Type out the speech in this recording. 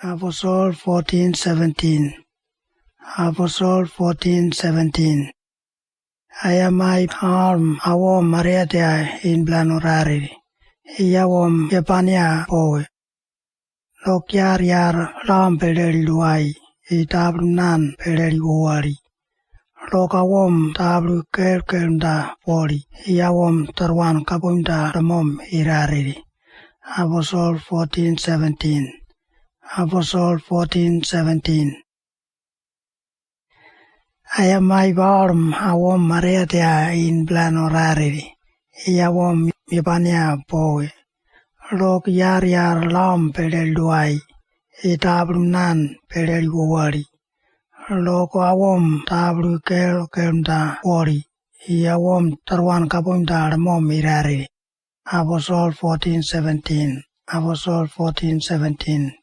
Aposel 14:17. Aposel 14:17. Ayamai harm awom mariatia in blanorari. Iyawom yapania poe. Lokyar yar ram pedel duai. Itabnan pedel uari. Lokawom tablu kerkenda poli. Iyawom tarwan kapunda ramom irari. Aposel 14:17. Aposel 14:17. Ayamai barm awom mariatia in blanorari. Iyawom yapania poe. Lok yar lam pedel duai. Itabnan pedel uari. Lok awom tablu kerkenda poli. Iyawom tarwan kapunda ramom irari. Aposel 14:17. Aposel 14:17.